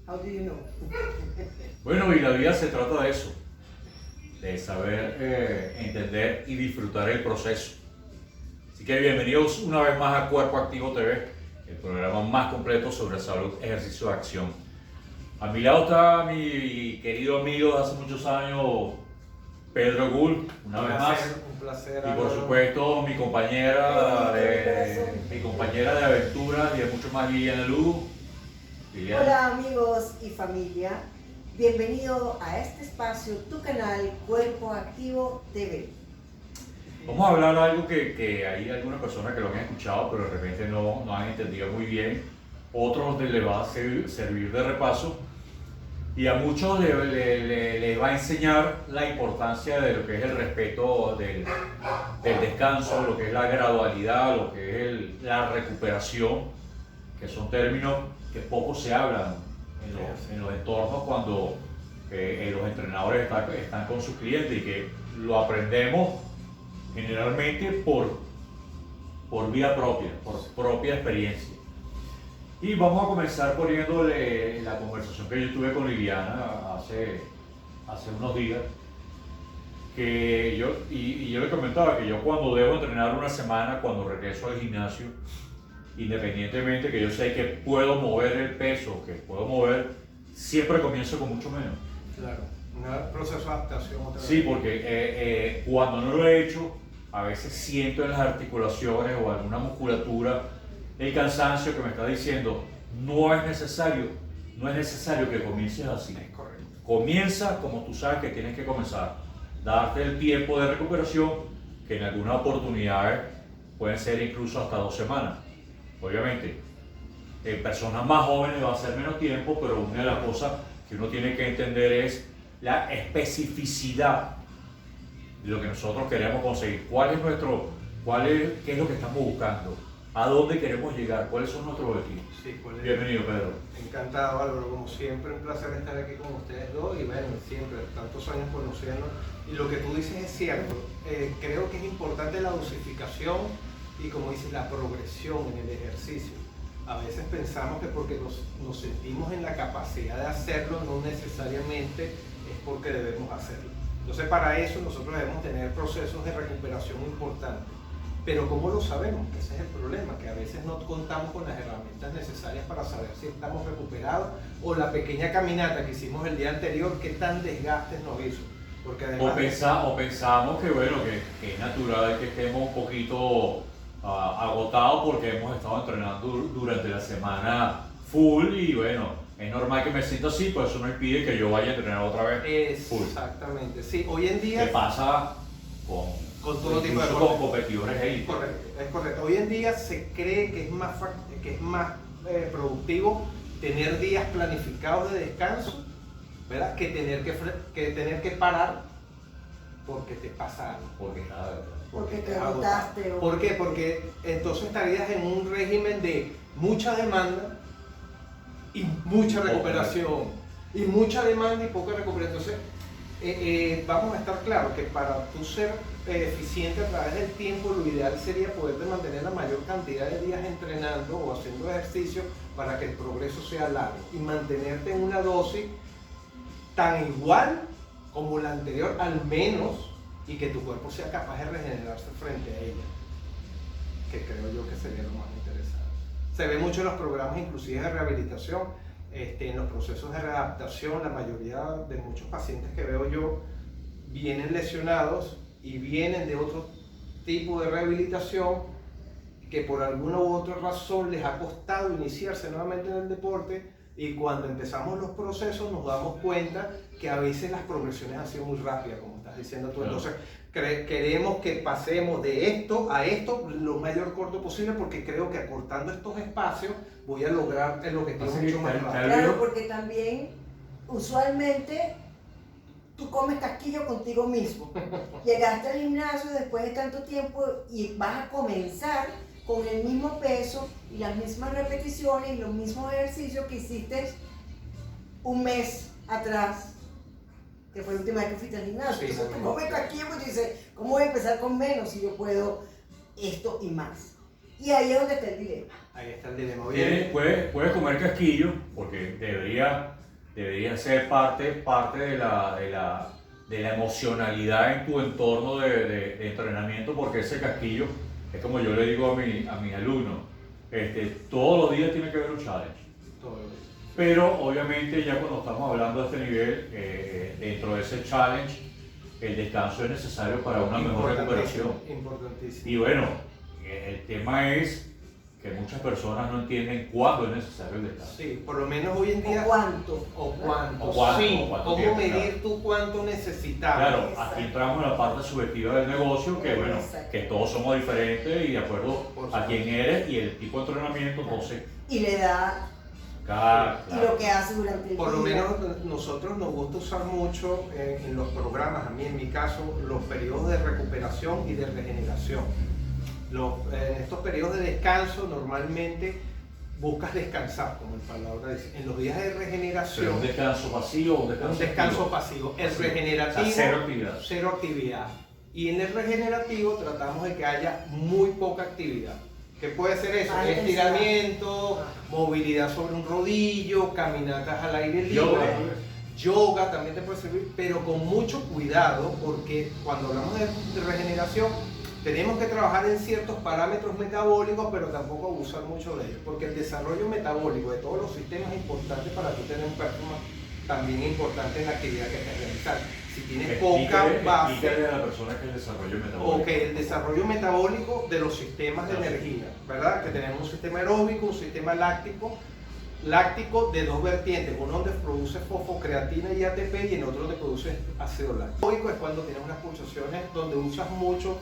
How do you know? Bueno, y la vida se trata de eso, de saber entender y disfrutar el proceso. Así que bienvenidos una vez más a Cuerpo Activo TV, el programa más completo sobre salud, ejercicio y acción. A mi lado está mi querido amigo de hace muchos años, Pedro Gul, una vez más. Un placer. Y por supuesto mi compañera de aventuras y de mucho más, Liliana Lugo. Liliana. Hola amigos y familia, bienvenido a este espacio, tu canal Cuerpo Activo TV. Vamos a hablar algo que hay algunas personas que lo han escuchado, pero de repente no han entendido muy bien. Otros les va a servir de repaso. Y a muchos les va a enseñar la importancia de lo que es el respeto del descanso, lo que es la gradualidad, lo que es la recuperación, que son términos que poco se hablan en los entornos cuando los entrenadores están con sus clientes, y que lo aprendemos generalmente por vía propia, por propia experiencia. Y vamos a comenzar poniéndole la conversación que yo tuve con Liliana hace unos días, que yo le comentaba que yo cuando debo entrenar una semana, cuando regreso al gimnasio, independientemente que yo sé que puedo mover el peso, que puedo mover, siempre comienzo con mucho menos. Claro, un proceso de adaptación otra vez. Sí, porque cuando no lo he hecho, a veces siento en las articulaciones o alguna musculatura el cansancio que me está diciendo, no es necesario que comiences así. Es correcto. Comienza como tú sabes que tienes que comenzar. Darte el tiempo de recuperación, que en algunas oportunidades pueden ser incluso hasta 2 semanas. Obviamente, en personas más jóvenes va a ser menos tiempo, pero una de las cosas que uno tiene que entender es la especificidad de lo que nosotros queremos conseguir. ¿Qué es lo que estamos buscando? ¿A dónde queremos llegar? ¿Cuáles son nuestros objetivos? Sí, Bienvenido, Pedro. Encantado, Álvaro, como siempre, un placer estar aquí con ustedes dos y bueno, siempre, tantos años conociendo. Y lo que tú dices es cierto, creo que es importante la dosificación y como dices, la progresión en el ejercicio. A veces pensamos que porque nos sentimos en la capacidad de hacerlo, no necesariamente es porque debemos hacerlo. Entonces, para eso nosotros debemos tener procesos de recuperación importantes. Pero ¿cómo lo sabemos? Ese es el problema, que a veces no contamos con las herramientas necesarias para saber si estamos recuperados, o la pequeña caminata que hicimos el día anterior, qué tan desgastes nos hizo. Porque además O pensamos que, bueno, que es natural que estemos un poquito agotados porque hemos estado entrenando durante la semana full, y bueno, es normal que me sienta así, pues eso no impide que yo vaya a entrenar otra vez full. Exactamente, sí, hoy en día... ¿Qué pasa con todo tipo de con competidores ahí? Es correcto. Hoy en día se cree que es más productivo tener días planificados de descanso, ¿verdad? Que tener que parar porque te pasa algo. Porque te agotaste. ¿Por qué? Porque entonces estarías en un régimen de mucha demanda y mucha recuperación. Y mucha demanda y poca recuperación. Entonces, vamos a estar claros que para tú ser eficiente a través del tiempo, lo ideal sería poderte mantener la mayor cantidad de días entrenando o haciendo ejercicio para que el progreso sea largo y mantenerte en una dosis tan igual como la anterior, al menos, y que tu cuerpo sea capaz de regenerarse frente a ella, que creo yo que sería lo más interesante. Se ve mucho en los programas inclusive de rehabilitación. En los procesos de readaptación, la mayoría de muchos pacientes que veo yo vienen lesionados y vienen de otro tipo de rehabilitación que por alguna u otra razón les ha costado iniciarse nuevamente en el deporte, y cuando empezamos los procesos nos damos cuenta que a veces las progresiones han sido muy rápidas, como estás diciendo tú. Entonces queremos que pasemos de esto a esto lo mayor corto posible, porque creo que acortando estos espacios voy a lograr el objetivo mucho más rápido. Claro, porque también usualmente tú comes casquillo contigo mismo. Llegaste al gimnasio después de tanto tiempo y vas a comenzar con el mismo peso y las mismas repeticiones y los mismos ejercicios que hiciste un mes atrás, que fue la última vez que fuiste al gimnasio. Sí, entonces tú comes casquillo y dices, ¿cómo voy a empezar con menos si yo puedo esto y más? Y ahí es donde está el dilema. Ahí está el dilema. Oye, Puedes comer casquillo, porque debería ser parte de la emocionalidad en tu entorno de entrenamiento, porque ese casquillo es como yo le digo a mis alumnos, todos los días tiene que haber un challenge. todo lo que- Pero obviamente ya cuando estamos hablando de este nivel, dentro de ese challenge, el descanso es necesario para una mejor recuperación. Importantísimo. Y bueno, el tema es que muchas personas no entienden cuándo es necesario el descanso. Sí, por lo menos hoy en ¿O día. cuánto? O cuánto. O cuánto, Sí, o cuánto cómo tiempo, medir claro. tú cuánto necesitas. Claro, Exacto. aquí entramos en la parte subjetiva del negocio, que bueno, Exacto. que todos somos diferentes y de acuerdo Por a supuesto. quién eres y el tipo de entrenamiento, entonces, Y le da, cada, y lo que hace durante el Por lo día. menos nosotros nos gusta usar mucho en los programas, a mí en mi caso, los periodos de recuperación y de regeneración. En estos periodos de descanso normalmente buscas descansar, como el palabra dice. En los días de pero regeneración, un descanso pasivo o un descanso un descanso activo. pasivo. El Pasivo. regenerativo, O sea, cero actividad. cero actividad. Y en el regenerativo tratamos de que haya muy poca actividad. ¿Qué puede ser eso? Más Estiramiento, Ajá. movilidad sobre un rodillo, caminatas al aire libre. Yoga también te puede servir, pero con mucho cuidado, porque cuando hablamos de regeneración tenemos que trabajar en ciertos parámetros metabólicos, pero tampoco abusar mucho de ellos, porque el desarrollo metabólico de todos los sistemas es importante para tú tener un performance también importante en la actividad que estés realizando. Si tienes poca base, Explícale a la persona que el desarrollo metabólico. ok, el desarrollo metabólico de los sistemas de energía, ¿verdad? Que tenemos un sistema aeróbico, un sistema láctico de dos vertientes, uno donde produce fosfocreatina y ATP y en otro donde produce ácido láctico. Aeróbico es cuando tienes unas pulsaciones donde usas mucho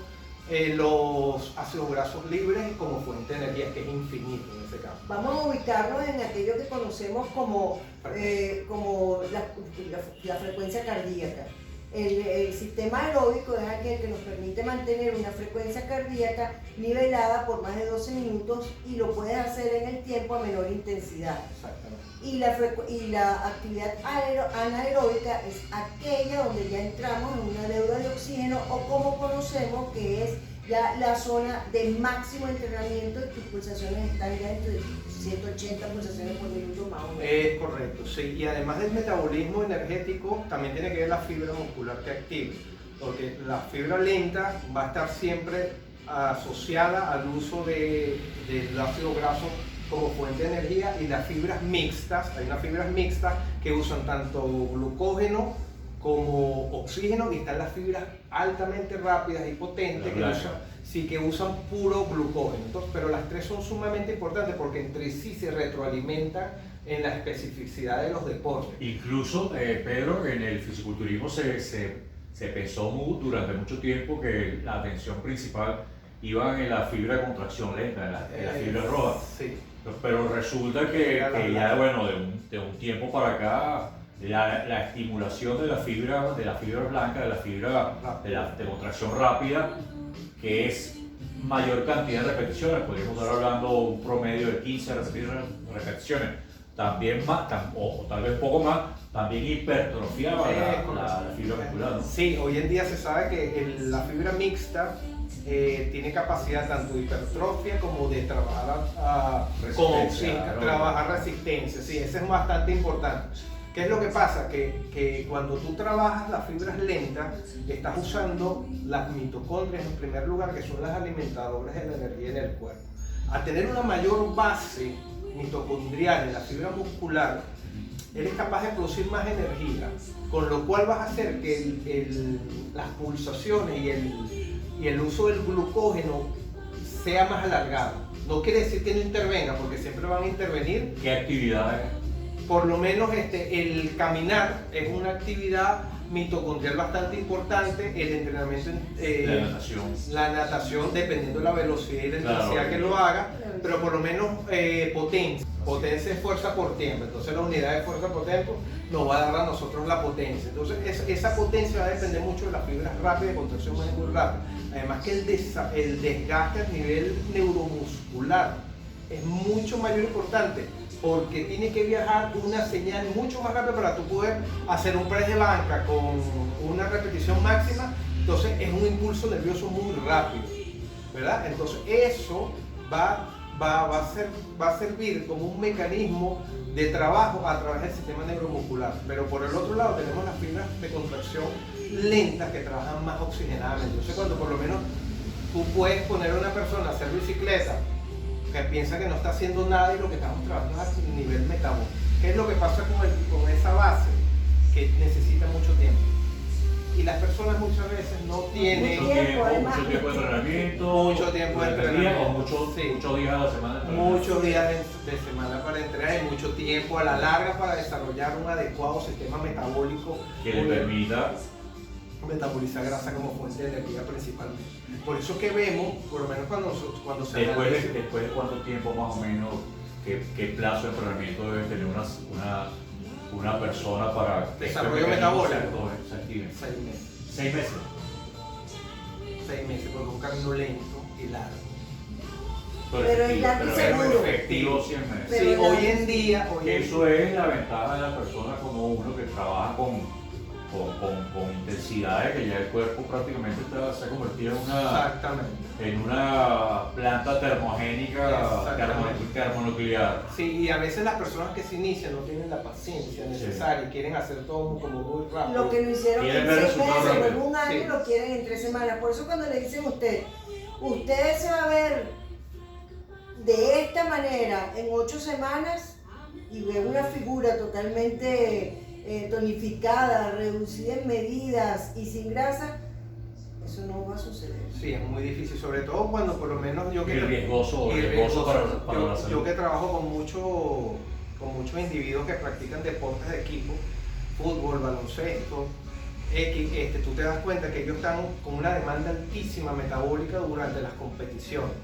los ácidos grasos libres como fuente de energía, que es infinito en ese caso. Vamos a ubicarnos en aquello que conocemos como la frecuencia cardíaca. El sistema aeróbico es aquel que nos permite mantener una frecuencia cardíaca nivelada por más de 12 minutos y lo puedes hacer en el tiempo a menor intensidad. Exactamente. Y la actividad anaeróbica es aquella donde ya entramos en una deuda de oxígeno o como conocemos que es ya la zona de máximo entrenamiento y tus pulsaciones están ya entre 180 pulsaciones por minuto más o menos. Es correcto, sí. Y además del metabolismo energético, también tiene que ver la fibra muscular que activa. Porque la fibra lenta va a estar siempre asociada al uso del ácido graso como fuente de energía, y las fibras mixtas, hay unas fibras mixtas que usan tanto glucógeno como oxígeno, y están las fibras altamente rápidas y potentes que usan puro glucógeno. Entonces, pero las tres son sumamente importantes porque entre sí se retroalimentan en la especificidad de los deportes. Incluso, Pedro, en el fisiculturismo se pensó durante mucho tiempo que la atención principal iba en la fibra de contracción lenta, en la fibra roja. Sí. Pero resulta que ya, bueno, de un tiempo para acá, la estimulación de la fibra blanca, de la fibra de contracción rápida, que es mayor cantidad de repeticiones, podríamos estar hablando un promedio de 15 repeticiones, también más, o tal vez poco más, también hipertrofiaba la fibra muscular, ¿no? Sí, hoy en día se sabe que la fibra mixta tiene capacidad tanto de hipertrofia como de trabajar trabajar resistencia. Sí, eso es bastante importante. ¿Qué es lo que pasa? Que cuando tú trabajas las fibras lentas, estás usando las mitocondrias en primer lugar, que son las alimentadoras de la energía en el cuerpo. Al tener una mayor base mitocondrial en la fibra muscular, eres capaz de producir más energía, con lo cual vas a hacer que las pulsaciones y el uso del glucógeno sea más alargado. No quiere decir que no intervenga, porque siempre van a intervenir. ¿Qué actividades? Por lo menos el caminar es una actividad mitocondrial bastante importante, el entrenamiento, la natación, dependiendo de la velocidad y la intensidad que lo haga, pero por lo menos potencia es fuerza por tiempo. Entonces la unidad de fuerza por tiempo nos va a dar a nosotros la potencia. Entonces esa potencia va a depender mucho de las fibras rápidas, de contracción muy rápida. Además que el desgaste a nivel neuromuscular es mucho mayor importante, porque tiene que viajar una señal mucho más rápida para tú poder hacer un press de banca con una repetición máxima. Entonces es un impulso nervioso muy rápido, ¿verdad? Entonces eso va va a servir como un mecanismo de trabajo a través del sistema neuromuscular. Pero por el otro lado tenemos las fibras de contracción lentas que trabajan más oxigenadamente. Entonces cuando por lo menos tú puedes poner a una persona a hacer bicicleta que piensa que no está haciendo nada y lo que estamos trabajando es a nivel metabólico. ¿Qué es lo que pasa con esa base? Que necesita mucho tiempo. Y las personas muchas veces no tienen mucho tiempo de entrenamiento, mucho tiempo de entrenamiento, o muchos días a la semana de entrenamiento. muchos días de semana para entrenar y mucho tiempo a la larga para desarrollar un adecuado sistema metabólico que le permita metabolizar grasa como fuente de energía principalmente. Por eso que vemos, por lo menos cuando se después analiza, de cuánto tiempo más o menos, qué plazo de entrenamiento debe tener una persona para desarrollo metabólico, 6 meses. 6 meses. 6 meses, porque es un camino lento y largo. Pero es largo y seguro. Efectivo 100 meses. Pero Sí, hoy en día Eso es la ventaja de la persona como uno que trabaja con intensidades que ya el cuerpo prácticamente se ha convertido en una planta termogénica termonuclear. Sí, y a veces las personas que se inician no tienen la paciencia necesaria y quieren hacer todo como muy rápido. Lo que lo hicieron en 6 meses o en un año sí. lo quieren en 3 semanas. Por eso cuando le dicen a usted se va a ver de esta manera en 8 semanas y ve una figura totalmente tonificada, reducida en medidas y sin grasa, eso no va a suceder. Sí, es muy difícil, sobre todo cuando por lo menos yo que riesgoso para la salud. Yo que trabajo con muchos individuos que practican deportes de equipo, fútbol, baloncesto, tú te das cuenta que ellos están con una demanda altísima metabólica durante las competiciones.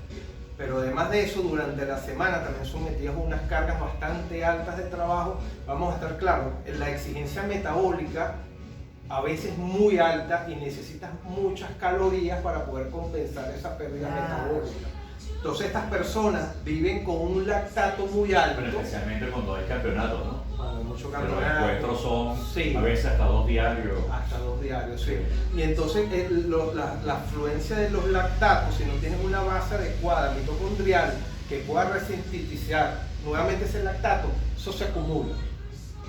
Pero además de eso, durante la semana también sometidos a unas cargas bastante altas de trabajo. Vamos a estar claros, la exigencia metabólica a veces muy alta y necesitas muchas calorías para poder compensar esa pérdida metabólica. Entonces estas personas viven con un lactato muy alto. Pero especialmente cuando hay campeonatos, ¿no? Cuando hay mucho Pero los campeonato. encuentros son Sí. a veces hasta 2 diarios. Hasta 2 diarios, sí. Y entonces la afluencia de los lactatos, si no tienes una base adecuada mitocondrial que pueda resintetizar nuevamente ese lactato, eso se acumula.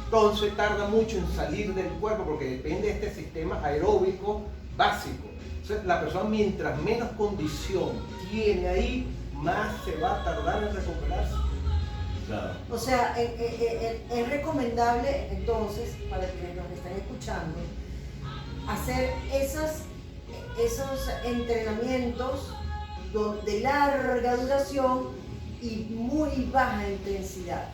Entonces tarda mucho en salir del cuerpo porque depende de este sistema aeróbico básico. Entonces la persona mientras menos condición tiene ahí, más se va a tardar en recuperarse. Claro. O sea, es recomendable entonces, para quienes nos están escuchando, hacer esos entrenamientos de larga duración y muy baja intensidad.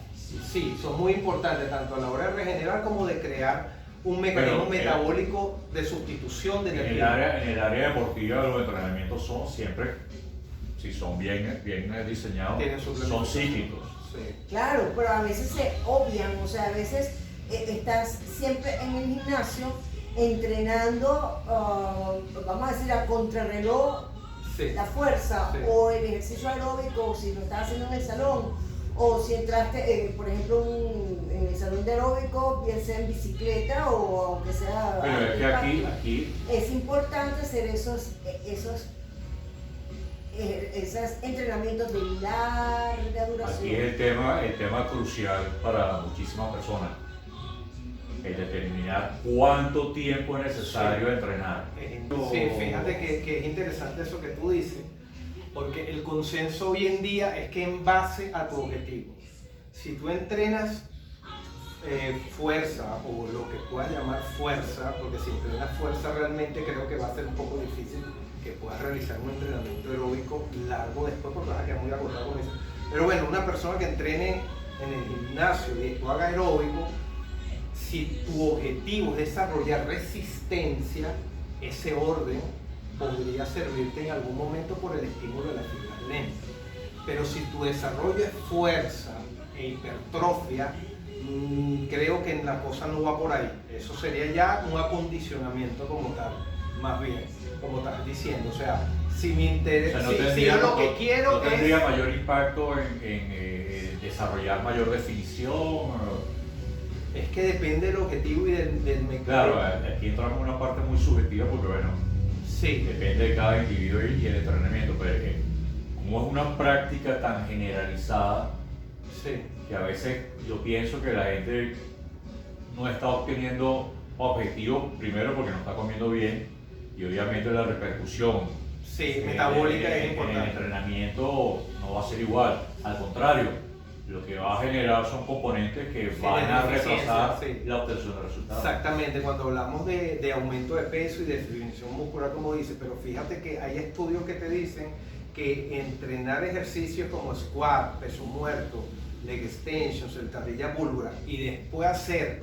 Sí, son muy importantes tanto a la hora de regenerar como de crear un mecanismo metabólico de sustitución de energía. En el área deportiva los entrenamientos son siempre, si son bien diseñados, son cíclicos. Sí. Claro, pero a veces se obvian, o sea, a veces estás siempre en el gimnasio entrenando, vamos a decir, a contrarreloj, Sí. la fuerza, Sí. o el ejercicio aeróbico, si lo estás haciendo en el salón, o si entraste, por ejemplo, en el salón de aeróbico, bien sea en bicicleta o aunque sea... Pero es que aquí es importante hacer esos entrenamientos de larga duración. Aquí es el tema crucial para muchísimas personas, el determinar cuánto tiempo es necesario entrenar. Sí, fíjate que es interesante eso que tú dices, porque el consenso hoy en día es que en base a tu objetivo, si tú entrenas fuerza o lo que puedas llamar fuerza, porque si entrenas fuerza realmente creo que va a ser un poco difícil que puedas realizar un entrenamiento aeróbico largo después porque vas a quedar muy agotado con eso. Pero bueno, una persona que entrene en el gimnasio y tú hagas aeróbico, si tu objetivo es desarrollar resistencia, ese orden podría servirte en algún momento por el estímulo de las fibras lentas. Pero si tu desarrollo es fuerza e hipertrofia, creo que la cosa no va por ahí. Eso sería ya un acondicionamiento como tal, más bien, como estás diciendo. O sea, si me interesa, si yo lo que quiero no tendría es... mayor impacto en desarrollar mayor definición. Es que depende del objetivo y del mecanismo. Claro, aquí entramos en una parte muy subjetiva porque bueno, sí, depende de cada individuo y el entrenamiento, pero como es una práctica tan generalizada, Sí. que a veces yo pienso que la gente no está obteniendo objetivos, primero porque no está comiendo bien, y obviamente la repercusión Sí, metabólica es en el importante. entrenamiento no va a ser igual. Al contrario, lo que va a generar son componentes que van a Deficiencia, retrasar sí. la obtención de resultados. Exactamente, cuando hablamos de aumento de peso y de definición muscular, como dice, pero fíjate que hay estudios que te dicen que entrenar ejercicios como squat, peso muerto, leg extension, sentadilla búlgara y después hacer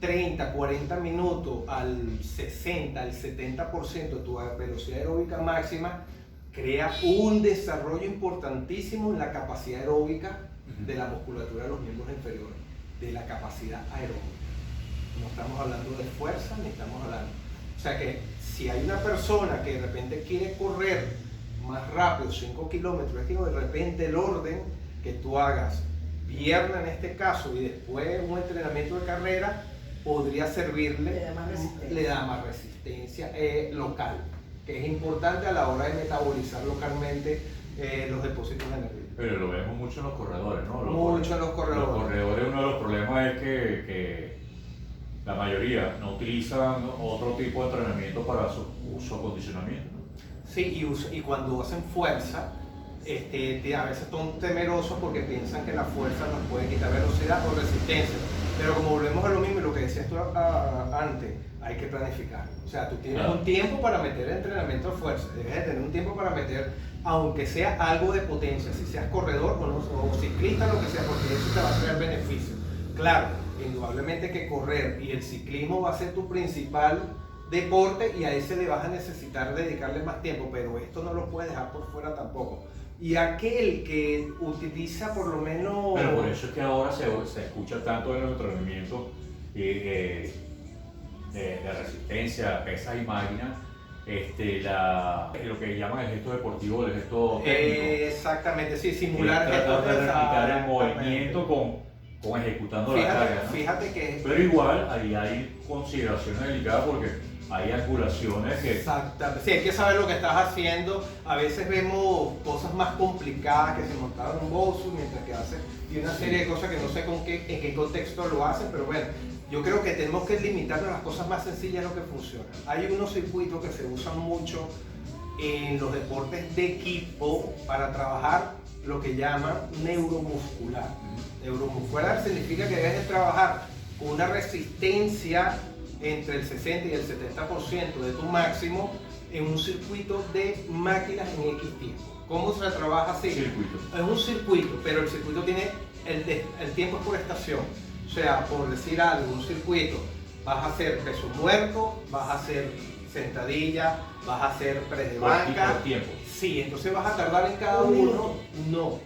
30, 40 minutos al 60, al 70% de tu velocidad aeróbica máxima, crea un desarrollo importantísimo en la capacidad aeróbica de la musculatura de los miembros inferiores, de la capacidad aeróbica. No estamos hablando de fuerza, ni estamos hablando. O sea que si hay una persona que de repente quiere correr más rápido, 5 kilómetros, es que de repente el orden que tú hagas pierna en este caso y después un entrenamiento de carrera podría servirle, le da más resistencia local, que es importante a la hora de metabolizar localmente los depósitos de energía. Pero lo vemos mucho en los corredores, ¿no? Mucho en los corredores. Los corredores, uno de los problemas es que la mayoría no utilizan otro tipo de entrenamiento para su acondicionamiento, ¿no? Sí, y cuando hacen fuerza, a veces son temerosos porque piensan que la fuerza nos puede quitar velocidad o resistencia. Pero como volvemos a lo mismo, lo que decías tú antes, hay que planificar. O sea, tú tienes un tiempo para meter entrenamiento de fuerza, debes de tener un tiempo para meter, aunque sea algo de potencia, si seas corredor o ciclista, lo que sea, porque eso te va a traer beneficios. Claro, indudablemente que correr y el ciclismo va a ser tu principal deporte y a ese le vas a necesitar dedicarle más tiempo, pero esto no lo puedes dejar por fuera tampoco. Y aquel que utiliza por lo menos... Pero por eso es que ahora se escucha tanto en los entrenamientos de resistencia, pesas y máquinas, lo que llaman el gesto deportivo, el gesto técnico. Exactamente, sí, simular Tratar de replicar el exactamente. movimiento con ejecutando la carga, ¿no? Fíjate que... Pero igual ahí hay consideraciones delicadas porque hay angulaciones que... Exactamente, sí, hay que saber lo que estás haciendo. A veces vemos cosas más complicadas que se montaron en un bolso mientras que hacen y una serie de cosas que no sé en qué contexto lo hacen, pero bueno, yo creo que tenemos que limitarnos a las cosas más sencillas, lo que funciona. Hay unos circuitos que se usan mucho en los deportes de equipo para trabajar lo que llaman neuromuscular. Neuromuscular significa que debes de trabajar con una resistencia entre el 60 y el 70% de tu máximo en un circuito de máquinas en X tiempo. ¿Cómo se trabaja así? Circuito. Es un circuito, pero el circuito tiene, el tiempo es por estación. O sea, por decir algo, un circuito, vas a hacer peso muerto, vas a hacer sentadilla, vas a hacer press de banca. Por tiempo. Sí, entonces vas a tardar en cada uno. No.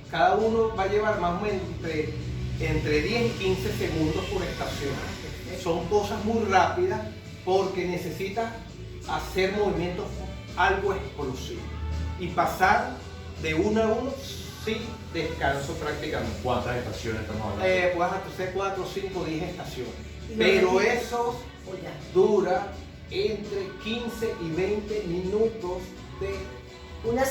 Cada uno va a llevar más o menos entre 10 y 15 segundos por estación. Son cosas muy rápidas porque necesitas hacer movimientos algo explosivos y pasar de uno a uno sin descanso prácticamente. ¿Cuántas estaciones estamos hablando? Puedes hacer 4, 5, 10 estaciones, Y lo pero repites. eso O ya. dura entre 15 y 20 minutos de Una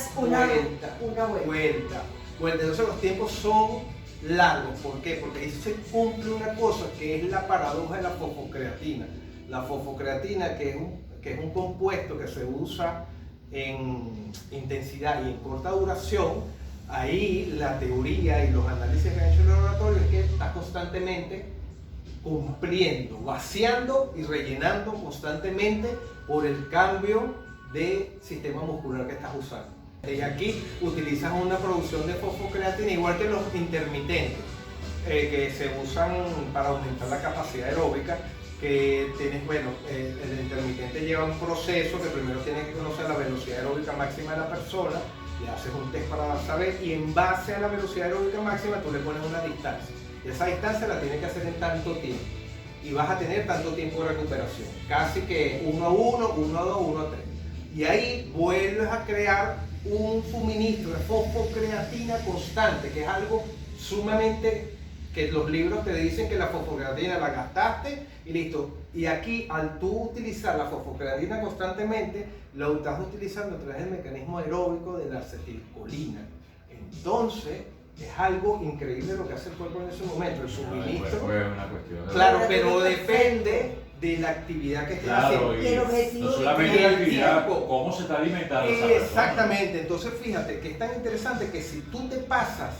vuelta. Entonces los tiempos son largos. ¿Por qué? Porque ahí se cumple una cosa que es la paradoja de la fosfocreatina. La fosfocreatina, que es un compuesto que se usa en intensidad y en corta duración, ahí la teoría y los análisis que han hecho en el laboratorio es que está constantemente cumpliendo, vaciando y rellenando constantemente por el cambio de sistema muscular que estás usando. Y aquí utilizas una producción de fosfocreatina igual que los intermitentes que se usan para aumentar la capacidad aeróbica, que tienes, bueno, el intermitente lleva un proceso que primero tienes que conocer la velocidad aeróbica máxima de la persona, le haces un test para saber y en base a la velocidad aeróbica máxima tú le pones una distancia. Y esa distancia la tienes que hacer en tanto tiempo y vas a tener tanto tiempo de recuperación, casi que 1 a 1, 1 a 2, 1 a 3. Y ahí vuelves a crear un suministro de fosfocreatina constante, que es algo sumamente que los libros te dicen que la fosfocreatina la gastaste y listo. Y aquí, al tú utilizar la fosfocreatina constantemente, lo estás utilizando a través del mecanismo aeróbico de la acetilcolina. Entonces, es algo increíble lo que hace el cuerpo en ese momento, el suministro. Fue una cuestión de... Claro, pero depende de la actividad que estés haciendo. Y el objetivo no solamente que la tiene actividad, tiempo. cómo se está alimentando esa persona. Exactamente, entonces fíjate que es tan interesante que si tú te pasas,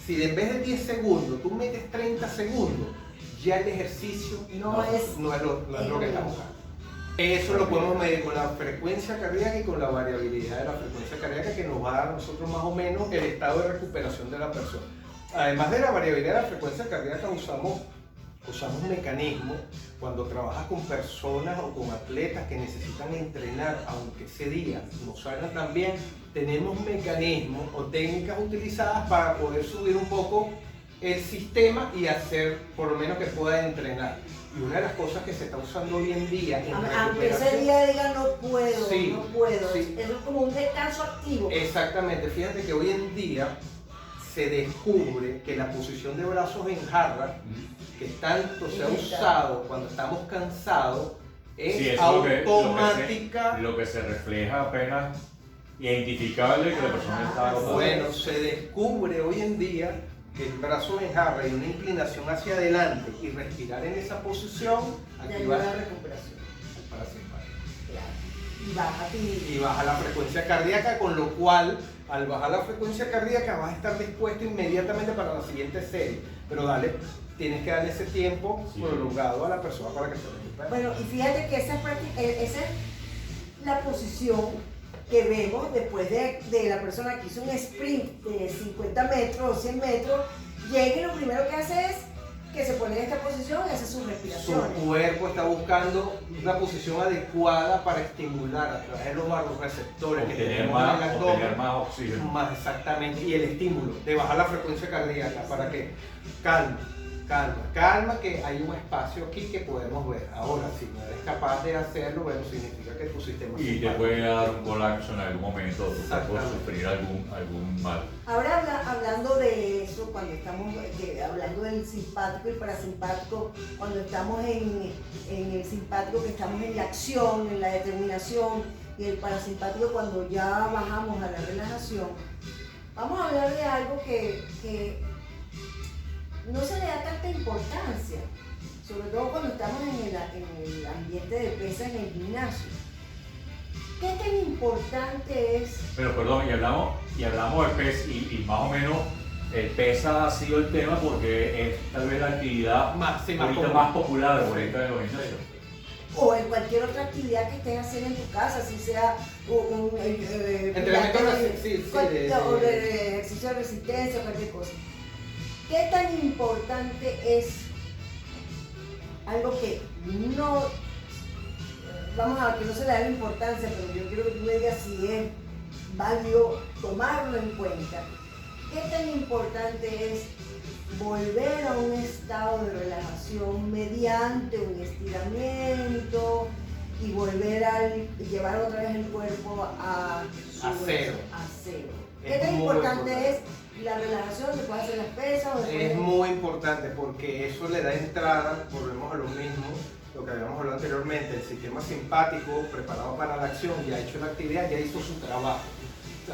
si en vez de 10 segundos tú metes 30 segundos, ya el ejercicio no es lo que estamos buscando. Eso lo podemos medir con la frecuencia cardíaca y con la variabilidad de la frecuencia cardíaca que nos va a dar a nosotros más o menos el estado de recuperación de la persona. Además de la variabilidad de la frecuencia cardíaca, usamos mecanismos cuando trabajas con personas o con atletas que necesitan entrenar, aunque ese día no salgan tan bien, tenemos mecanismos o técnicas utilizadas para poder subir un poco el sistema y hacer por lo menos que puedan entrenar. Y una de las cosas que se está usando hoy en día en aunque ese día diga no puedo, sí, no puedo, sí. eso es como un descanso activo. Exactamente, fíjate que hoy en día se descubre que la posición de brazos en jarra, que tanto se ha usado cuando estamos cansados, es Sí, eso automática. lo que se refleja apenas identificable que la persona está agotada. Bueno, se descubre hoy en día que el brazo en jarra y una inclinación hacia adelante y respirar en esa posición Te activa ayuda a la recuperación. el parasimpático. Claro. Y baja tu... Y baja la frecuencia cardíaca, con lo cual al bajar la frecuencia cardíaca vas a estar dispuesto inmediatamente para la siguiente serie. Pero tienes que darle ese tiempo prolongado a la persona para que se recupere. Bueno, y fíjate que esa es la posición que vemos después de la persona que hizo un sprint de 50 metros o 100 metros, llega y lo primero que hace es que se pone en esta posición y hace sus respiraciones. Su cuerpo está buscando una posición adecuada para estimular a través de los vasoreceptores que tenemos en el abdomen. Obtener más oxígeno. Más exactamente, y el estímulo de bajar la frecuencia cardíaca para que calma, que hay un espacio aquí que podemos ver. Ahora, si no eres capaz de hacerlo, bueno, significa que tu sistema... Y te puede dar un colapso en algún momento, tu cuerpo Exactamente. sufrir algún mal. Ahora hablando de eso, cuando estamos hablando del simpático y parasimpático, cuando estamos en el simpático, que estamos en la acción, en la determinación, y el parasimpático cuando ya bajamos a la relajación, vamos a hablar de algo que no se le da tanta importancia, sobre todo cuando estamos en el ambiente de pesas en el gimnasio. ¿Qué tan importante es? Pero perdón, y hablamos de PES y más o menos el PESA ha sido el tema porque es tal vez la actividad más popular ahorita de los gimnasios. O en cualquier otra actividad que estés haciendo en tu casa, si sea entrenamiento de ejercicio de resistencia, cualquier cosa. ¿Qué tan importante es algo que no, vamos a ver, que no se le da la importancia, pero yo quiero que tú me digas si es válido tomarlo en cuenta? ¿Qué tan importante es volver a un estado de relajación mediante un estiramiento y volver a llevar otra vez el cuerpo a cero? ¿Qué tan importante es la relajación después de hacer las pesas? Es muy importante porque eso le da entrada, volvemos a lo mismo, lo que habíamos hablado anteriormente, el sistema simpático preparado para la acción, ya ha hecho la actividad, ya hizo su trabajo.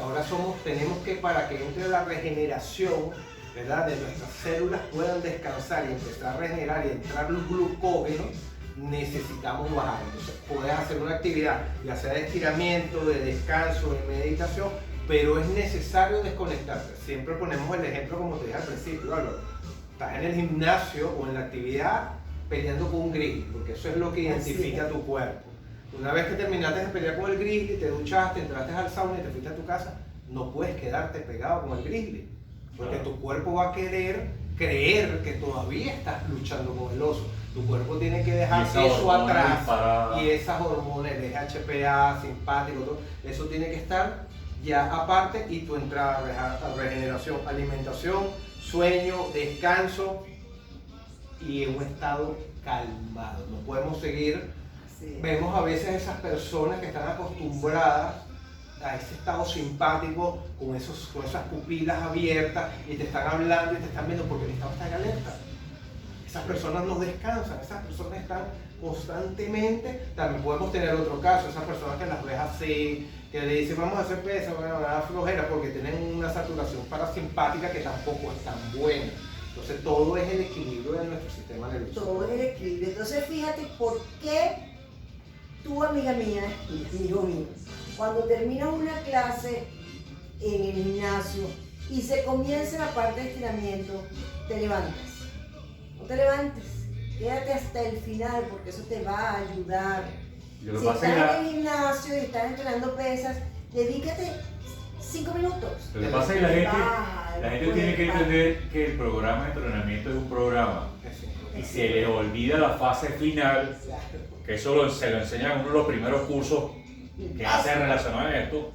Ahora tenemos que, para que entre la regeneración, ¿verdad?, de nuestras células puedan descansar y empezar a regenerar y entrar el glucógeno, necesitamos bajar. Entonces puedes hacer una actividad, ya sea de estiramiento, de descanso, de meditación, pero es necesario desconectarte. Siempre ponemos el ejemplo, como te dije al principio, Álvaro. Estás en el gimnasio o en la actividad peleando con un grizzly, porque eso es lo que identifica tu cuerpo. Una vez que terminaste de pelear con el grizzly, te duchaste, entraste al sauna y te fuiste a tu casa, no puedes quedarte pegado con el grizzly, porque tu cuerpo va a querer creer que todavía estás luchando con el oso. Tu cuerpo tiene que dejar eso atrás y esas hormonas, el HPA, simpático, todo, eso tiene que estar ya aparte, y tu entrada a regeneración, alimentación, sueño, descanso y en un estado calmado. No podemos seguir. Vemos a veces esas personas que están acostumbradas a ese estado simpático, con esas pupilas abiertas y te están hablando y te están viendo porque el estado está en alerta. Esas personas no descansan, esas personas están constantemente. También podemos tener otro caso, esas personas que las ves así, que le dicen vamos a hacer pesa, bueno, me da flojera porque tienen una saturación parasimpática que tampoco es tan buena. Entonces todo es el equilibrio de nuestro sistema nervioso. Todo es el equilibrio. Entonces fíjate por qué tú, amiga mía y amigo mío, cuando terminas una clase en el gimnasio y se comienza la parte de estiramiento, te levantas. No te levantes, quédate hasta el final porque eso te va a ayudar. Lo que Si pasa estás es que en el gimnasio y estás entrenando pesas, dedícate 5 minutos. lo que pasa es que la gente tiene que entender que el programa de entrenamiento es un programa y se les olvida la fase final, que eso se lo enseñan en uno de los primeros cursos que hacen relacionado a esto.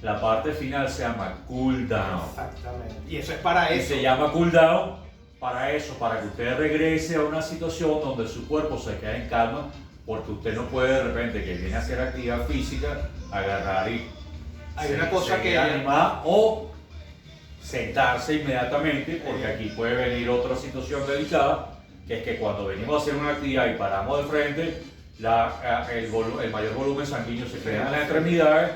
La parte final se llama cool down. Exactamente. Y eso es para Y eso. se llama cool down para eso, para que usted regrese a una situación donde su cuerpo se quede en calma, porque usted no puede de repente que viene a hacer actividad física, agarrar y Hay una cosa que animar o sentarse inmediatamente, porque aquí puede venir otra situación delicada, que es que cuando venimos a hacer una actividad y paramos de frente, el mayor volumen sanguíneo se queda en las extremidades,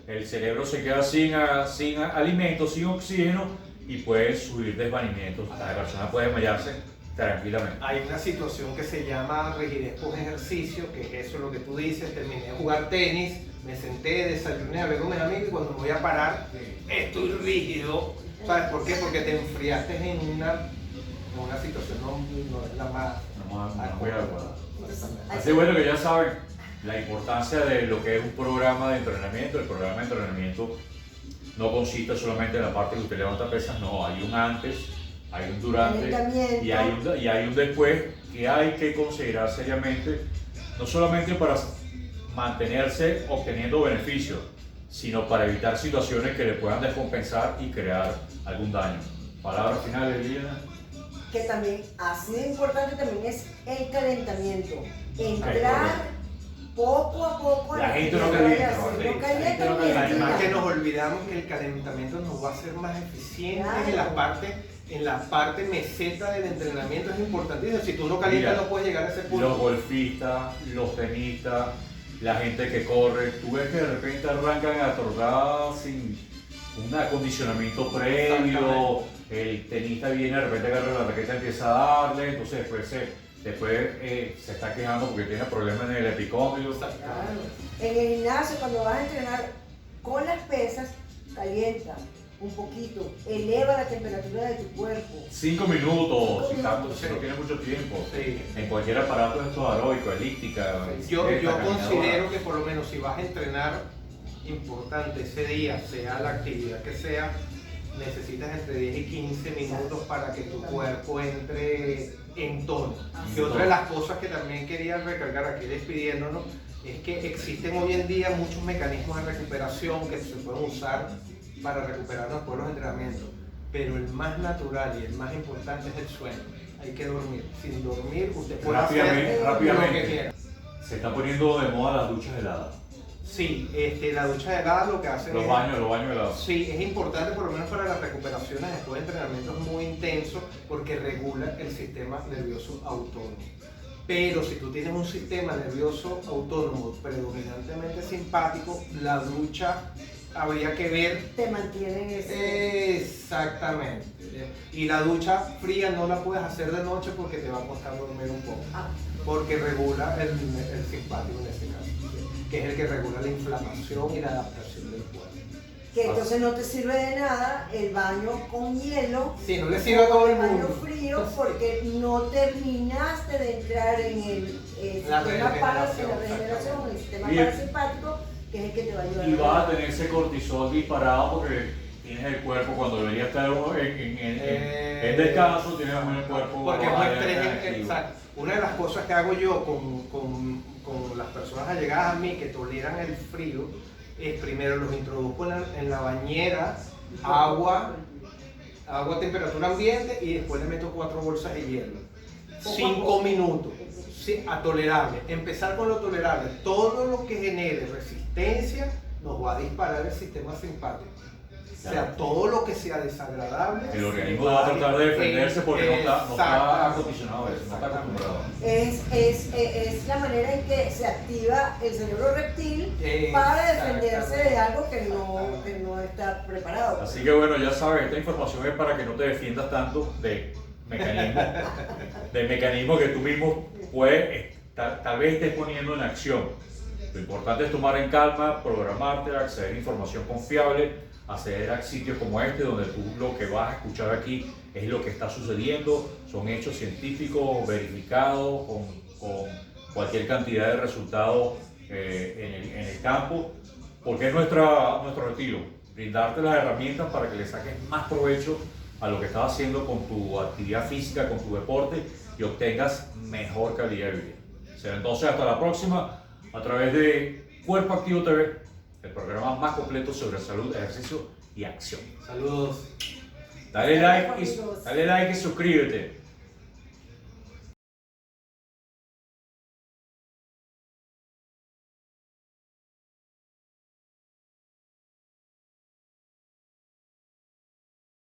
el cerebro se queda sin alimentos, sin oxígeno y puede subir desvanimientos. La persona puede desmayarse tranquilamente. hay una situación que se llama rigidez post ejercicio, que es eso lo que tú dices. Terminé de jugar tenis, me senté, desayuné, hablé con mis amigos y cuando me voy a parar, estoy rígido. ¿Sabes por qué? Porque te enfriaste en una situación no es la más No voy a adecuada. Exactamente. Así bueno que ya saben la importancia de lo que es un programa de entrenamiento. El programa de entrenamiento no consiste solamente en la parte que usted levanta pesas, no, hay un antes, hay un durante y hay un después que hay que considerar seriamente, no solamente para mantenerse obteniendo beneficios, sino para evitar situaciones que le puedan descompensar y crear algún daño. Palabras finales, Liliana. Que también, así de importante también es el calentamiento. Entrar poco a poco a La gente no actividad calienta, que ¿no? hacer. La No calienta gente no ni calienta. estira. Además que nos olvidamos que el calentamiento nos va a hacer más eficientes en la parte meseta del entrenamiento. Es importantísimo. Si tú no calientas Mira, no puedes llegar a ese punto. Los golfistas, los tenistas, la gente que corre, tú ves que de repente arrancan a trotar sin un acondicionamiento previo, el tenista viene de repente agarra la raqueta y empieza a darle, entonces después se está quejando porque tiene problemas en el epicóndilo. Claro. En el gimnasio, cuando vas a entrenar con las pesas, calienta un poquito, eleva la temperatura de tu cuerpo. 5 minutos, si 5 tanto, minutos, si no tiene mucho tiempo. Sí. En cualquier aparato de estos aeróbicos, elíptica, Yo bicicleta, caminadora. considero que por lo menos si vas a entrenar importante ese día, sea la actividad que sea, necesitas entre 10 y 15 minutos para que tu cuerpo entre en tono. Y otra de las cosas que también quería recalcar aquí despidiéndonos es que existen hoy en día muchos mecanismos de recuperación que se pueden usar para recuperarnos después de los entrenamientos, pero el más natural y el más importante es el sueño. Hay que dormir. Sin dormir usted puede hacer lo que quiera. Se está poniendo de moda las duchas heladas. Sí, la ducha helada lo que hacen Los baños helados. Sí, es importante por lo menos para las recuperaciones después de entrenamientos muy intensos porque regula el sistema nervioso autónomo. Pero si tú tienes un sistema nervioso autónomo predominantemente simpático, la ducha habría que ver. Te mantienen ese. Exactamente. Y la ducha fría no la puedes hacer de noche porque te va a costar dormir un poco. Porque regula el simpático en este caso, que es el que regula la inflamación y la adaptación del cuerpo. Que entonces no te sirve de nada el baño con hielo. Sí, no le sirve a todo el baño mundo. frío porque no terminaste de entrar en el La sistema regeneración, el sistema Bien. parasimpático, que es el que te va a ayudar. Y vas a tener ese cortisol disparado porque tienes el cuerpo cuando debería estar en descanso, tienes el cuerpo. Porque es un estrés. activo. Exacto. Una de las cosas que hago yo con las personas allegadas a mí que toleran el frío es primero los introduzco en la bañera, agua a temperatura ambiente y después le meto 4 bolsas de hielo. Poco a 5 poco. minutos. Sí, a tolerable. Empezar con lo tolerable. Todo lo que genere resistencia nos va a disparar el sistema simpático. O sea, todo lo que sea desagradable. El organismo va a tratar de defenderse porque no está acondicionado a eso, no está acostumbrado. Es la manera en que se activa el cerebro reptil para defenderse de algo que no está preparado. Así que bueno, ya sabes, esta información es para que no te defiendas tanto de mecanismos que tú mismo puedes, tal vez estés poniendo en acción. Lo importante es tomar en calma, programarte, acceder a información confiable, acceder a sitios como este donde tú lo que vas a escuchar aquí es lo que está sucediendo, son hechos científicos verificados con cualquier cantidad de resultados en el campo, porque es nuestro estilo, brindarte las herramientas para que le saques más provecho a lo que estás haciendo con tu actividad física, con tu deporte y obtengas mejor calidad de vida. Será entonces hasta la próxima a través de Cuerpo Activo TV, el programa más completo sobre salud, ejercicio y acción. Saludos. Dale like y suscríbete.